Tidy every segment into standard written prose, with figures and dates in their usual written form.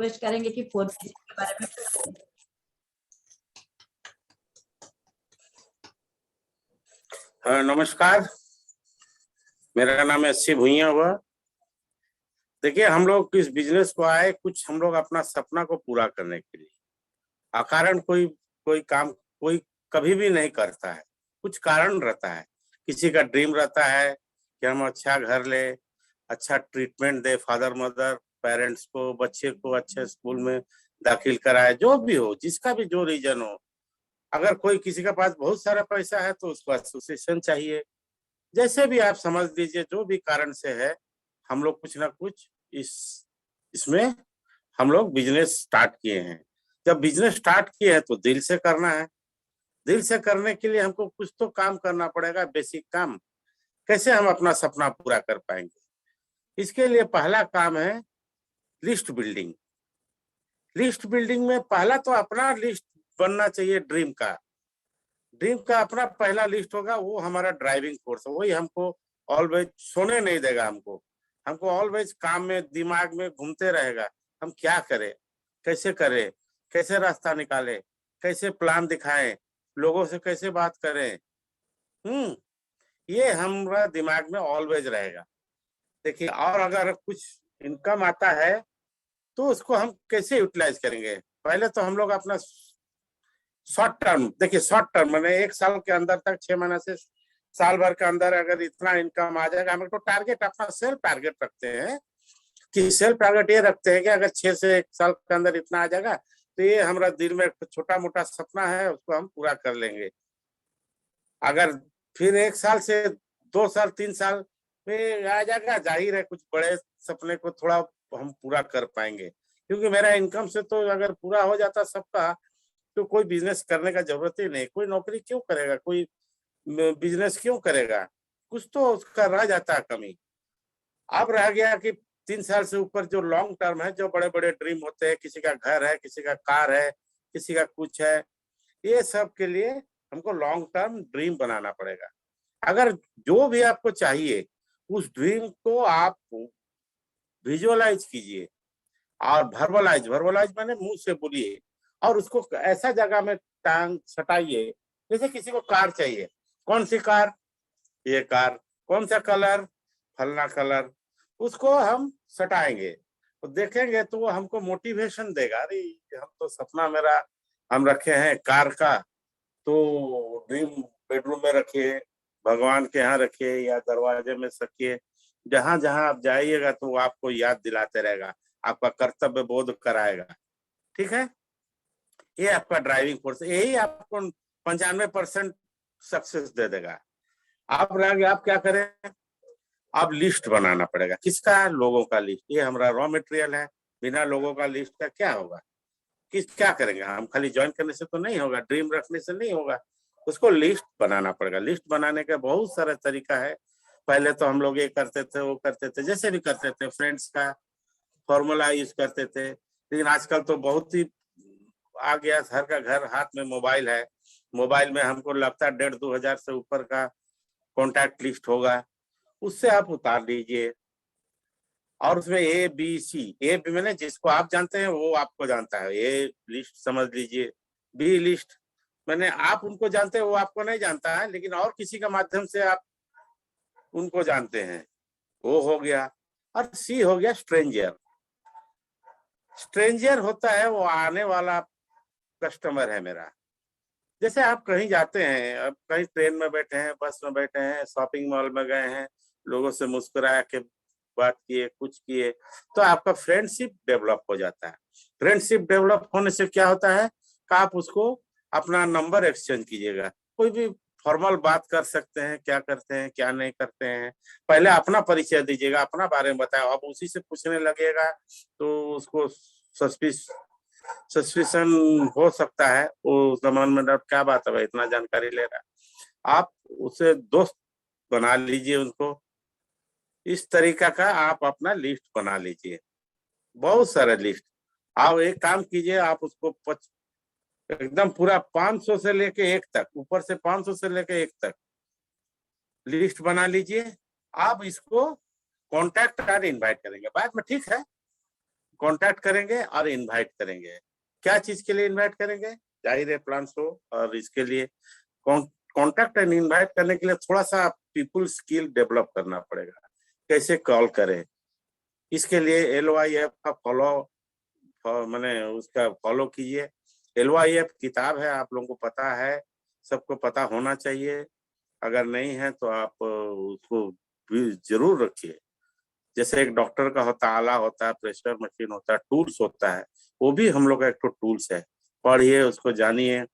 Request करेंगे कि 4G के बारे में बताएं। नमस्कार, मेरा नाम है शिव भुइया हुआ। देखिए, हम लोग इस बिजनेस को आए, कुछ हम लोग अपना सपना को पूरा करने के लिए। अकारण कोई कोई काम कोई कभी भी नहीं करता है, कुछ कारण रहता है। किसी का ड्रीम रहता है कि हम अच्छा घर ले, अच्छा ट्रीटमेंट दे फादर मदर पेरेंट्स को, बच्चे को अच्छे स्कूल में दाखिल कराए, जो भी हो, जिसका भी जो रीजन हो। अगर कोई किसी के पास बहुत सारा पैसा है तो उसको एसोसिएशन चाहिए। जैसे भी आप समझ लीजिए, जो भी कारण से है, हम लोग कुछ ना कुछ इसमें हम लोग बिजनेस स्टार्ट किए हैं। जब बिजनेस स्टार्ट किए हैं तो दिल से करना है। दिल से करने के लिए हमको कुछ तो काम करना पड़ेगा, बेसिक काम। कैसे हम अपना सपना पूरा कर पाएंगे? इसके लिए पहला काम है लिस्ट बिल्डिंग। लिस्ट बिल्डिंग में पहला तो अपना लिस्ट बनना चाहिए। ड्रीम का अपना पहला लिस्ट होगा, वो हमारा ड्राइविंग फोर्स है। वही हमको ऑलवेज सोने नहीं देगा। हमको ऑलवेज काम में, दिमाग में घूमते रहेगा। हम क्या करें, कैसे करें, कैसे रास्ता निकालें, कैसे प्लान दिखाएं, लोगों से कैसे बात करें। ये हमारा दिमाग में ऑलवेज रहेगा। देखिए, और अगर कुछ इनकम आता है तो उसको हम कैसे यूटिलाइज करेंगे? पहले तो हम लोग अपना शॉर्ट टर्म, देखिए शॉर्ट टर्म मैंने 1 साल के अंदर तक, 6 महीने से साल भर के अंदर अगर इतना इनकम आ जाएगा, हम तो टारगेट अपना सेल्फ टारगेट रखते हैं कि सेल्फ टारगेट ये रखते हैं कि अगर 6 से 1 साल के अंदर इतना आ जाएगा तो ये हमारा दिल में छोटा मोटा सपना है, उसको हम पूरा कर लेंगे। अगर फिर 1 साल से 2 साल 3 साल में आ जाएगा, जाहिर है कुछ बड़े सपने को थोड़ा हम पूरा कर पाएंगे। क्योंकि मेरा इनकम से तो अगर पूरा हो जाता सबका, तो कोई बिजनेस करने का जरूरत ही नहीं। कोई नौकरी क्यों करेगा, कोई बिजनेस क्यों करेगा? कुछ तो उसका रह जाता है कमी। अब रह गया कि 3 साल से ऊपर जो लॉन्ग टर्म है, जो बड़े बड़े ड्रीम होते हैं, किसी का घर है, किसी का कार है, किसी का कुछ है, ये सब के लिए हमको लॉन्ग टर्म ड्रीम बनाना पड़ेगा। अगर जो भी आपको चाहिए, उस ड्रीम को आप विजुअलाइज कीजिए और वर्बलाइज माने मुंह से बोलिए, और उसको ऐसा जगह में टांग सटाइए। जैसे किसी को कार चाहिए, कौन सी कार? ये कार। कौन सा कलर? फलना कलर। उसको हम सटाएंगे तो देखेंगे तो वो हमको मोटिवेशन देगा। अरे हम तो सपना मेरा हम रखे हैं कार का, तो ड्रीम बेडरूम में रखिए, भगवान के यहाँ रखिए या दरवाजे में रखिए। जहां जहां आप जाइएगा तो वो आपको याद दिलाते रहेगा, आपका कर्तव्य बोध कराएगा। ठीक है, ये आपका ड्राइविंग फोर्स, यही आपको 95% सक्सेस दे देगा। आप रह गए, आप क्या करें? आप लिस्ट बनाना पड़ेगा। किसका? लोगों का लिस्ट। ये हमारा रॉ मटेरियल है। बिना लोगों का लिस्ट का क्या होगा? क्या करेंगे हम? खाली ज्वाइन करने से तो नहीं होगा, ड्रीम रखने से नहीं होगा, उसको लिस्ट बनाना पड़ेगा। लिस्ट बनाने का बहुत सारा तरीका है। पहले तो हम लोग ये करते थे, वो करते थे, जैसे भी करते थे, फ्रेंड्स का फॉर्मूला यूज करते थे। लेकिन आजकल तो बहुत ही आ गया, हर का घर हाथ में मोबाइल है। मोबाइल में हमको लगता है 1,500-2,000 से ऊपर का कॉन्टैक्ट लिस्ट होगा, उससे आप उतार लीजिए। और उसमें ABC, ए बी मैंने जिसको आप जानते हैं वो आपको जानता है, ए लिस्ट समझ लीजिए। बी लिस्ट मैंने आप उनको जानते हैं, वो आपको नहीं जानता है, लेकिन और किसी का माध्यम से आप उनको जानते हैं, वो हो गया। और सी हो गया स्ट्रेंजर। स्ट्रेंजर होता है वो आने वाला कस्टमर है मेरा। जैसे आप कहीं जाते हैं, अब कहीं ट्रेन में बैठे हैं, बस में बैठे हैं, शॉपिंग मॉल में गए हैं, लोगों से मुस्कुरा के बात किए, कुछ किए, तो आपका फ्रेंडशिप डेवलप हो जाता है। फ्रेंडशिप डेवलप होने से क्या होता है कि आप उसको अपना नंबर एक्सचेंज कीजिएगा। कोई भी फॉर्मल बात कर सकते हैं, क्या करते हैं क्या नहीं करते हैं, पहले अपना परिचय दीजिएगा, अपना बारे में बताओ। अब उसी से पूछने लगेगा तो उसको सस्पिशन हो सकता है, वो जमान में क्या बात है भाई इतना जानकारी ले रहा है। आप उसे दोस्त बना लीजिए उनको। इस तरीका का आप अपना लिस्ट बना लीजिए, बहुत सारे लिस्ट। आप एक काम कीजिए, आप उसको एकदम पूरा 500 से लेके 1 तक, ऊपर से 500 से लेके 1 तक लिस्ट बना लीजिए। आप इसको कॉन्टैक्ट कार्ड इनवाइट करेंगे बाद में, ठीक है? कांटेक्ट करेंगे और इनवाइट करेंगे। क्या चीज के लिए इनवाइट करेंगे? जाहिर है प्लान शो, और इसके लिए कांटेक्ट एंड इनवाइट करने के लिए थोड़ा सा पीपल स्किल डेवलप करना पड़ेगा। कैसे कॉल करें, इसके लिए LYF का मैंने उसका फॉलो कीजिए। LYF किताब है, आप लोगों को पता है, सबको पता होना चाहिए। अगर नहीं है तो आप उसको भी जरूर रखिए। जैसे एक डॉक्टर का होता है, आला होता है, प्रेशर मशीन होता है, टूल्स होता है, वो भी हम लोग का एक तो टूल्स है। पढ़िए, उसको जानिए।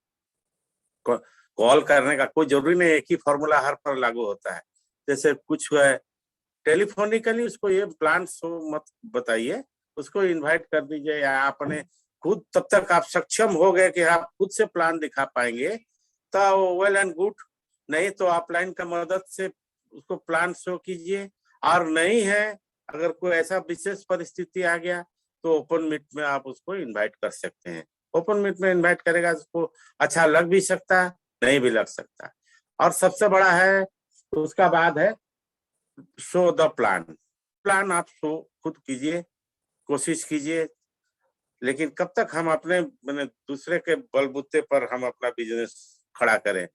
कॉल करने का कोई जरूरी नहीं एक ही फॉर्मूला हर पर लागू होता है। जैसे कुछ है टेलीफोनिकली, उसको ये प्लान शो मत बताइए, उसको इनवाइट कर दीजिए, या आपने खुद तब तक आप सक्षम हो गए कि आप खुद से प्लान दिखा पाएंगे तो वेल एंड गुड। नहीं तो ऑफलाइन का मदद से उसको प्लान शो कीजिए। और नहीं है, अगर कोई ऐसा विशेष परिस्थिति आ गया तो ओपन मीट में आप उसको इनवाइट कर सकते हैं। ओपन मीट में इनवाइट करेगा, उसको अच्छा लग भी सकता है, नहीं भी लग सकता। और सबसे बड़ा है तो उसका बाद है शो द प्लान। प्लान आप शो खुद कीजिए, कोशिश कीजिए। लेकिन कब तक हम अपने मैंने दूसरे के बलबूते पर हम अपना बिजनेस खड़ा करें?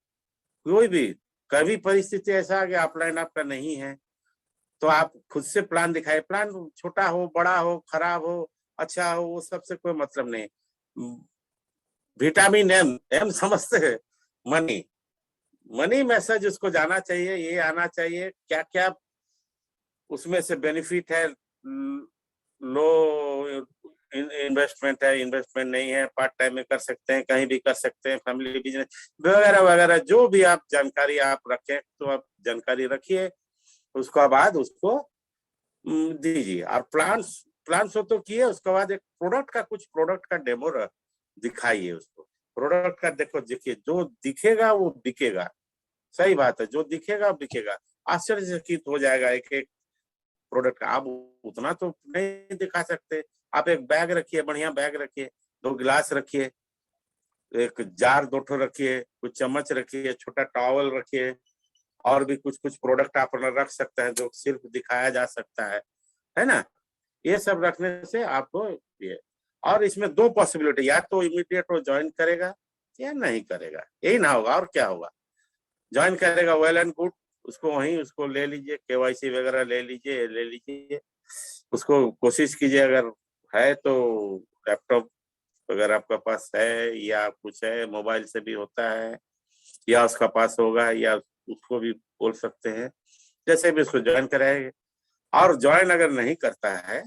कोई भी कभी परिस्थिति ऐसा आ गया ऑफलाइन आपका नहीं है तो आप खुद से प्लान दिखाए। प्लान छोटा हो, बड़ा हो, खराब हो, अच्छा हो, वो सबसे कोई मतलब नहीं। विटामिन एम, एम समझते हैं? मनी। मनी मैसेज उसको जाना चाहिए, ये आना चाहिए क्या क्या उसमें से बेनिफिट है। लो इन्वेस्टमेंट है, इन्वेस्टमेंट नहीं है, पार्ट टाइम में कर सकते हैं, कहीं भी कर सकते हैं, फैमिली बिजनेस वगैरह वगैरह, जो भी आप जानकारी आप रखें तो आप जानकारी रखिए। उसके बाद उसको दीजिए। और प्लान्स हो तो किए, उसके बाद एक कुछ प्रोडक्ट का डेमो दिखाइए उसको। प्रोडक्ट का देखो, देखिए जो दिखेगा वो बिकेगा। सही बात है, जो दिखेगा वो बिकेगा। आश्चर्यचकित हो जाएगा एक एक प्रोडक्ट का। आप उतना तो नहीं दिखा सकते। आप एक बैग रखिए, बढ़िया बैग रखिए, 2 गिलास रखिए, एक जार 2 ठो रखिए, कुछ चम्मच रखिए, छोटा टॉवल रखिए, और भी कुछ कुछ प्रोडक्ट आप रख सकते हैं जो सिर्फ दिखाया जा सकता है ना? ये सब रखने से आपको ये, और इसमें 2 पॉसिबिलिटी, या तो इमीडिएट वो ज्वाइन करेगा या नहीं करेगा, यही ना होगा और क्या होगा। ज्वाइन करेगा वेल एंड गुड, उसको वहीं उसको ले लीजिए, KYC वगैरह ले लीजिए। उसको कोशिश कीजिए, अगर है तो लैपटॉप अगर आपका पास है या कुछ है, मोबाइल से भी होता है, या उसका पास होगा, या उसको भी बोल सकते हैं, जैसे भी उसको ज्वाइन कराएंगे। और ज्वाइन अगर नहीं करता है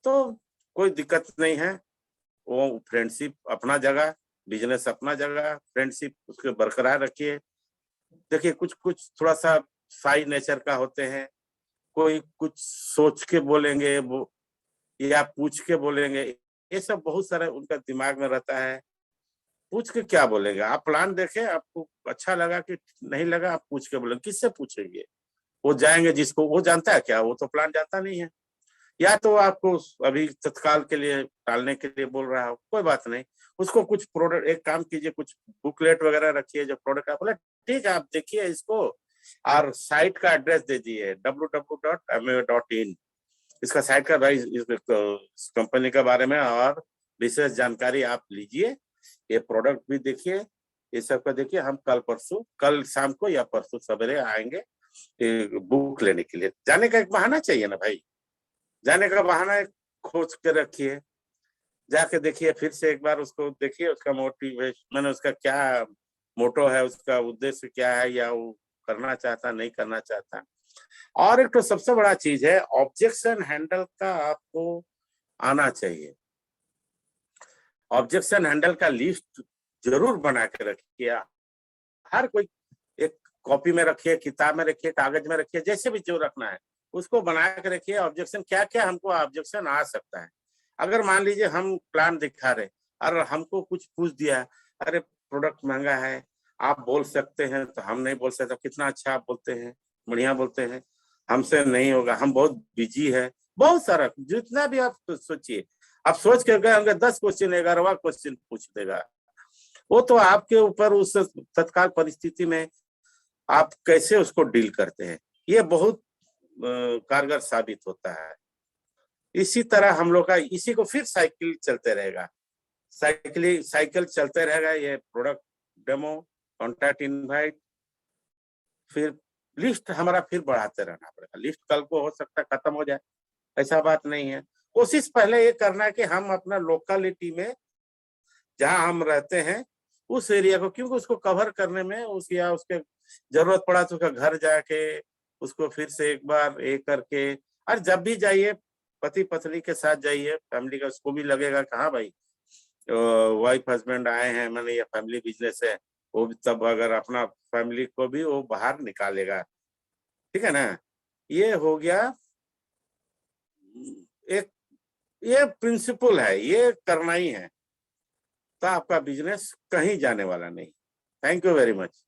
तो कोई दिक्कत नहीं है, वो फ्रेंडशिप अपना जगह, बिजनेस अपना जगह, फ्रेंडशिप उसके बरकरार रखिए। देखिए कुछ कुछ थोड़ा सा साई नेचर का होते हैं, कोई कुछ सोच के बोलेंगे वो, या पूछ के बोलेंगे, ये सब बहुत सारा उनका दिमाग में रहता है। पूछ के क्या बोलेंगे? आप प्लान देखें, आपको अच्छा लगा कि नहीं लगा, आप पूछ के बोलेंगे। किससे पूछेंगे? वो जाएंगे जिसको, वो जानता है क्या? वो तो प्लान जानता नहीं है। या तो आपको अभी तत्काल के लिए टालने के लिए बोल रहा हो, कोई बात नहीं। उसको कुछ प्रोडक्ट, एक काम कीजिए, कुछ बुकलेट वगैरह रखिए जो प्रोडक्ट आप बोले, ठीक है आप देखिए इसको, और साइट का एड्रेस दे दिए www.ma.in। इसका साइट का भाई, इस कंपनी के बारे में और विशेष जानकारी आप लीजिए। ये प्रोडक्ट भी देखिए, ये सब का देखिए। हम कल शाम को या परसों सवेरे आएंगे बुक लेने के लिए। जाने का एक बहाना चाहिए ना भाई, जाने का बहाना एक खोज के रखिए, जाके देखिए, फिर से एक बार उसको देखिए, उसका मोटिवेशन मैंने उसका क्या मोटो है, उसका उद्देश्य क्या है, या वो करना चाहता नहीं करना चाहता। और एक तो सबसे बड़ा चीज है, ऑब्जेक्शन हैंडल का आपको आना चाहिए। ऑब्जेक्शन हैंडल का लिस्ट जरूर बना के रखिए। हर कोई एक कॉपी में रखिए, किताब में रखिए, कागज में रखिए, जैसे भी जो रखना है उसको बना के रखिए। ऑब्जेक्शन क्या क्या हमको ऑब्जेक्शन आ सकता है। अगर मान लीजिए हम प्लान दिखा रहे और हमको कुछ पूछ दिया, अरे प्रोडक्ट महंगा है, आप बोल सकते हैं, तो हम नहीं बोल सकते। कितना अच्छा आप बोलते हैं, बढ़िया बोलते हैं, हमसे नहीं होगा, हम बहुत बिजी है। बहुत सारा जितना भी आप सोचिए, आप सोच के गए होंगे 10 क्वेश्चन, 11वां क्वेश्चन पूछ देगा। वो तो आपके ऊपर उस तत्काल परिस्थिति में आप कैसे उसको डील करते हैं, ये बहुत कारगर साबित होता है। इसी तरह हम लोग का इसी को फिर साइकिल चलते रहेगा, साइकिल चलते रहेगा। ये प्रोडक्ट डेमो, कॉन्टैक्ट इनवाइट, फिर लिस्ट हमारा फिर बढ़ाते रहना पड़ेगा। लिस्ट कल को हो सकता है खत्म हो जाए, ऐसा बात नहीं है। कोशिश पहले ये करना है कि हम अपना लोकेलिटी में जहां हम रहते हैं उस एरिया को, क्योंकि उसको कवर करने में या उसके जरूरत पड़ा तो उसका घर जाके उसको फिर से एक बार एक करके, और जब भी जाइए पति पत्नी के साथ जाइए, फैमिली का, उसको भी लगेगा कि हाँ भाई वाइफ हस्बैंड आए हैं, मैंने ये फैमिली बिजनेस है, वो भी तब अगर अपना फैमिली को भी वो बाहर निकालेगा। ठीक है ना। ये हो गया एक, ये प्रिंसिपल है, ये करना ही है, तो आपका बिजनेस कहीं जाने वाला नहीं। Thank you very much.